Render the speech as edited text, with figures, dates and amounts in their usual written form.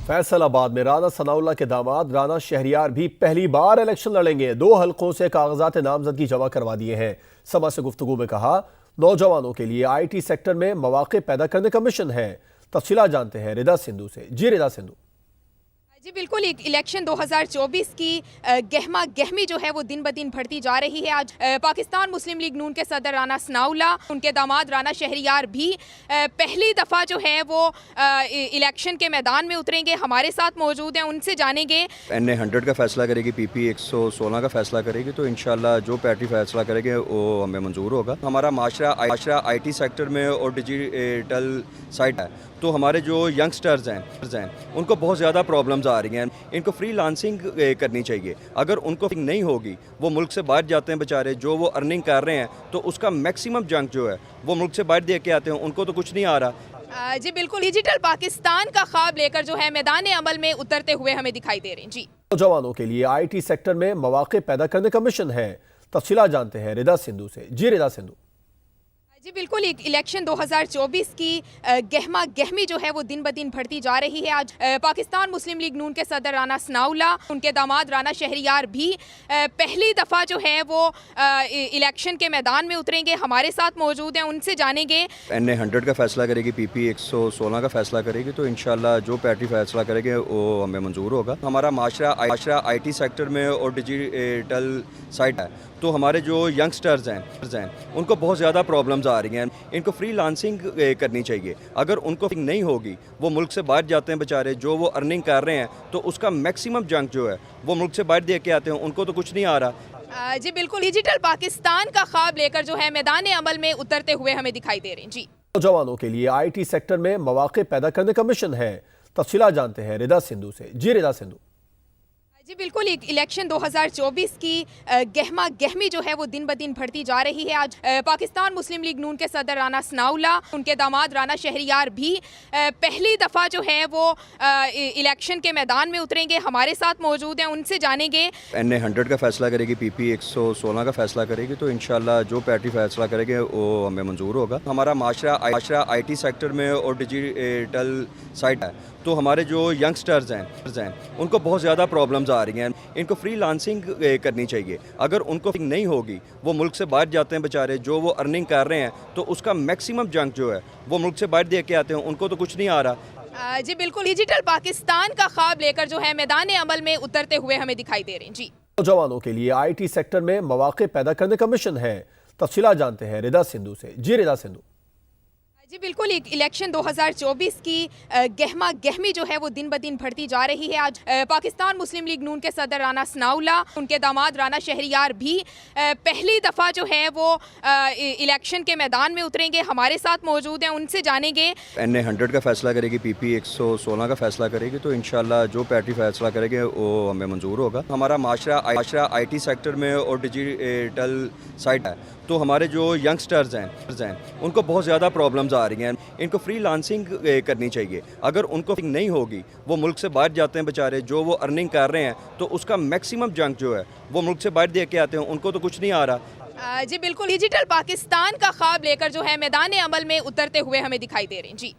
फैसलाबाद में राना सनाउल्लाह के दामाद राना शहरियार भी पहली बार इलेक्शन लड़ेंगे। 2 हलकों से कागजात नामजदगी जमा करवा दिए हैं। समा से गुफ्तगू में कहा, नौजवानों के लिए IT सेक्टर में मौके पैदा करने का मिशन है। तफसीलात जानते हैं रिदा सिंधु से। जी रिदा सिंधु। जी बिल्कुल, एक इलेक्शन 2024 की गहमा गहमी जो है वो दिन ब दिन बढ़ती जा रही है। आज पाकिस्तान मुस्लिम लीग नून के सदर राना सनाउल्लाह, उनके दामाद राना शहरियार भी पहली दफ़ा जो है वो इलेक्शन के मैदान में उतरेंगे। हमारे साथ मौजूद हैं, उनसे जानेंगे। NA 100 का फैसला करेगी, PP 116 का फैसला करेगी, तो इंशाल्लाह जो पार्टी फैसला करेंगे वो हमें मंजूर होगा। हमारा माशरा IT सेक्टर में और डिजिटल साइट है, तो हमारे जो यंगस्टर्स हैं उनको बहुत ज़्यादा प्रॉब्लम्स आ रही हैं। इनको फ्रीलांसिंग करनी चाहिए। अगर उनको नहीं होगी, वो मुल्क से बाहर जाते हैं बेचारे, जो वो अर्निंग कर रहे हैं तो उसका मैक्सिमम जंक जो है वो मुल्क से बाहर दे के आते हैं, उनको तो कुछ नहीं आ रहा। जी बिल्कुल, डिजिटल पाकिस्तान का ख्वाब लेकर जो है मैदान अमल में उतरते हुए हमें दिखाई दे रहे हैं। जी, नौजवानों के लिए IT सेक्टर में मौके पैदा करने का मिशन है। तफसीलात जानते हैं रिदा सिंधु से। जी रिदा सिंधु। जी बिल्कुल, एक इलेक्शन 2024 की गहमा गहमी जो है वो दिन ब दिन बढ़ती जा रही है। आज पाकिस्तान मुस्लिम लीग नून के सदर राना सनाउल्लाह, उनके दामाद राना शहरियार भी पहली दफ़ा जो है वो इलेक्शन के मैदान में उतरेंगे। हमारे साथ मौजूद हैं, उनसे जानेंगे। NA 100 का फैसला करेगी, PP 116 का फैसला करेगी, तो इंशाल्लाह जो पार्टी फैसला करेंगे वो हमें मंजूर होगा। हमारा माशरा IT सेक्टर में और डिजिटल साइट है, तो हमारे जो यंगस्टर्स हैं उनको बहुत ज़्यादा प्रॉब्लम्स आ रही हैं। इनको फ्रीलांसिंग करनी चाहिए। अगर उनको नहीं होगी, वो मुल्क से बाहर जाते हैं बेचारे, जो वो अर्निंग कर रहे हैं तो उसका मैक्सिमम जंक जो है वो मुल्क से बाहर दे के आते हैं, उनको तो कुछ नहीं आ रहा। जी बिल्कुल, डिजिटल पाकिस्तान का ख्वाब लेकर जो है मैदान अमल में उतरते हुए हमें दिखाई दे रहे हैं। जी, नौजवानों के लिए IT सेक्टर में मौके पैदा करने का मिशन है। तफसीलात जानते हैं रिदा सिंधु से। जी रिदा सिंधु। जी बिल्कुल, एक इलेक्शन 2024 की गहमा गहमी जो है वो दिन ब दिन बढ़ती जा रही है। आज पाकिस्तान मुस्लिम लीग नून के सदर राना सनाउल्लाह, उनके दामाद राना शहरियार भी पहली दफ़ा जो है वो इलेक्शन के मैदान में उतरेंगे। हमारे साथ मौजूद हैं, उनसे जानेंगे। NA 100 का फैसला करेगी, PP 116 का फैसला करेगी, तो इंशाल्लाह जो पार्टी फैसला करेंगे वो हमें मंजूर होगा। हमारा माशरा IT सेक्टर में और डिजिटल साइट है, तो हमारे जो यंगस्टर्स हैं उनको बहुत ज़्यादा प्रॉब्लम्स आ रही हैं। इनको फ्रीलांसिंग करनी चाहिए। अगर उनको नहीं होगी, वो मुल्क से बाहर जाते हैं बेचारे, जो वो अर्निंग कर रहे हैं तो उसका मैक्सिमम जंक जो है वो मुल्क से बाहर दे के आते हैं, उनको तो कुछ नहीं आ रहा। जी बिल्कुल, डिजिटल पाकिस्तान का ख्वाब लेकर जो है मैदान अमल में उतरते हुए हमें दिखाई दे रहे हैं। जी, नौजवानों के लिए IT सेक्टर में मौके पैदा करने का मिशन है। तफसीलात जानते हैं रिदा सिंधु से। जी रिदा सिंधु। जी बिल्कुल, एक इलेक्शन 2024 की गहमा गहमी जो है वो दिन ब दिन बढ़ती जा रही है। आज पाकिस्तान मुस्लिम लीग नून के सदर राना सनाउल्लाह, उनके दामाद राना शहरियार भी पहली दफ़ा जो है वो इलेक्शन के मैदान में उतरेंगे। हमारे साथ मौजूद हैं, उनसे जानेंगे। NA 100 का फैसला करेगी, PP 116 का फैसला करेगी, तो इंशाल्लाह जो पार्टी फैसला करेंगे वो हमें मंजूर होगा। हमारा माशरा IT सेक्टर में और डिजिटल साइट है, तो हमारे जो यंगस्टर्स हैं उनको बहुत ज़्यादा प्रॉब्लम्स आ रही हैं। इनको फ्रीलांसिंग करनी चाहिए। अगर उनको नहीं होगी, वो मुल्क से बाहर जाते हैं बेचारे, जो वो अर्निंग कर रहे हैं तो उसका मैक्सिमम जंक जो है वो मुल्क से बाहर दे के आते हैं, उनको तो कुछ नहीं आ रहा। जी बिल्कुल, डिजिटल पाकिस्तान का ख्वाब लेकर जो है मैदान अमल में उतरते हुए हमें दिखाई दे रहे हैं। जी।